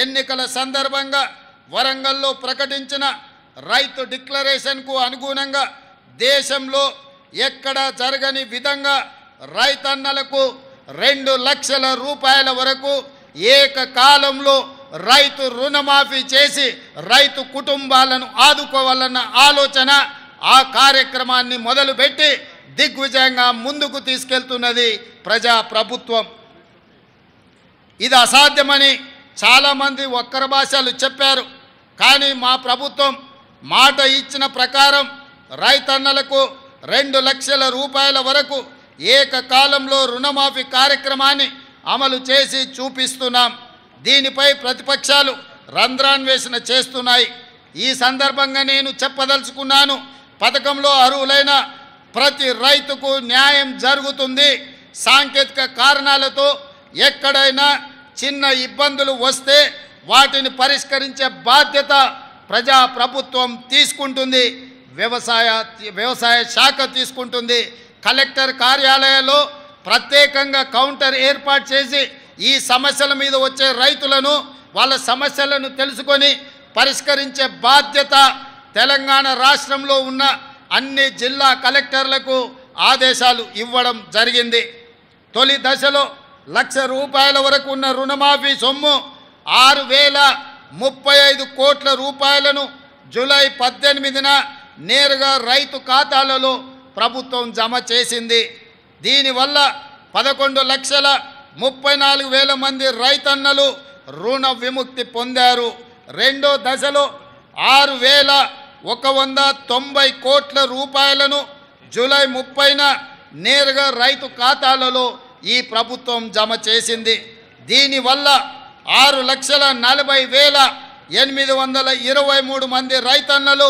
ఎన్నికల సందర్భంగా వరంగల్లో ప్రకటించిన రైతు డిక్లరేషన్కు అనుగుణంగా దేశంలో ఎక్కడ జరగని విధంగా రైతన్నలకు 2 లక్షల రూపాయల వరకు ఏకకాలంలో రైతు రుణమాఫీ చేసి రైతు కుటుంబాలను ఆదుకోవాలన్న ఆలోచన ఆ కార్యక్రమాన్ని మొదలుపెట్టి దిగ్విజయంగా ముందుకు తీసుకెళ్తున్నది ప్రజా ప్రభుత్వం. ఇది అసాధ్యమని చాలామంది ఒక్కర భాషలు చెప్పారు. కానీ మా ప్రభుత్వం మాట ఇచ్చిన ప్రకారం రైతన్నలకు 2 లక్షల రూపాయల వరకు ఏకకాలంలో రుణమాఫీ కార్యక్రమాన్ని అమలు చేసి చూపిస్తున్నాం. దీనిపై ప్రతిపక్షాలు రంధ్రాన్వేషణ చేస్తున్నాయి. ఈ సందర్భంగా నేను చెప్పదలుచుకున్నాను, పథకంలో అర్హులైన ప్రతి రైతుకు న్యాయం జరుగుతుంది. సాంకేతిక కారణాలతో ఎక్కడైనా చిన్న ఇబ్బందులు వస్తే వాటిని పరిష్కరించే బాధ్యత ప్రజా ప్రభుత్వం తీసుకుంటుంది, వ్యవసాయ శాఖ తీసుకుంటుంది. కలెక్టర్ కార్యాలయాల్లో ప్రత్యేకంగా కౌంటర్ ఏర్పాటు చేసి ఈ సమస్యల మీద వచ్చే రైతులను వాళ్ళ సమస్యలను తెలుసుకొని పరిష్కరించే బాధ్యత తెలంగాణ రాష్ట్రంలో ఉన్న అన్ని జిల్లా కలెక్టర్లకు ఆదేశాలు ఇవ్వడం జరిగింది. తొలి దశలో 1 లక్ష రూపాయల వరకు ఉన్న రుణమాఫీ సొమ్ము 6,035 కోట్ల రూపాయలను జూలై 18న నేరుగా రైతు ఖాతాలలో ప్రభుత్వం జమ చేసింది. దీనివల్ల 11,34,000 మంది రైతన్నలు రుణ విముక్తి పొందారు. రెండో దశలో 6,190 కోట్ల రూపాయలను జూలై 30న నేరుగా రైతు ఖాతాలలో ఈ ప్రభుత్వం జమ చేసింది. దీనివల్ల 6,40,823 మంది రైతన్నలు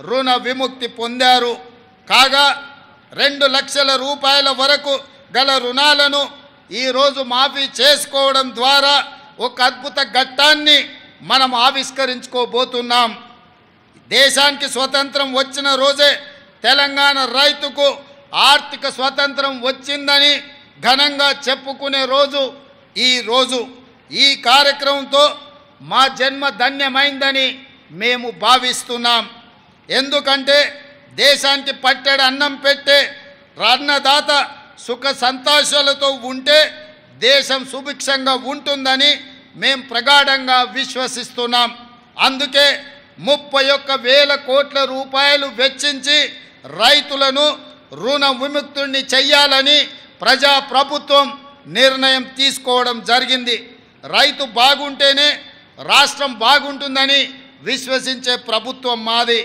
రుణ విముక్తి పొందారు. కాగా 2 లక్షల రూపాయల వరకు గల రుణాలను ఈరోజు మాఫీ చేసుకోవడం ద్వారా ఒక అద్భుత ఘట్టాన్ని మనం ఆవిష్కరించుకోబోతున్నాం. దేశానికి స్వతంత్రం వచ్చిన రోజే తెలంగాణ రైతుకు ఆర్థిక స్వతంత్రం వచ్చిందని ఘనంగా చెప్పుకునే రోజు ఈ రోజు. ఈ కార్యక్రమంతో మా జన్మ ధన్యమైందని మేము భావిస్తున్నాం. ఎందుకంటే దేశానికి పట్టెడు అన్నం పెట్టే అన్నదాత సుఖ సంతోషాలతో ఉంటే దేశం సుభిక్షంగా ఉంటుందని మేము ప్రగాఢంగా విశ్వసిస్తున్నాం. అందుకే 31,000 కోట్ల రూపాయలు వెచ్చించి రైతులను రుణ విముక్తుల్ని చెయ్యాలని ప్రజా ప్రభుత్వం నిర్ణయం తీసుకోవడం జరిగింది. రైతు బాగుంటేనే రాష్ట్రం బాగుంటుందని విశ్వసించే ప్రభుత్వం మాది.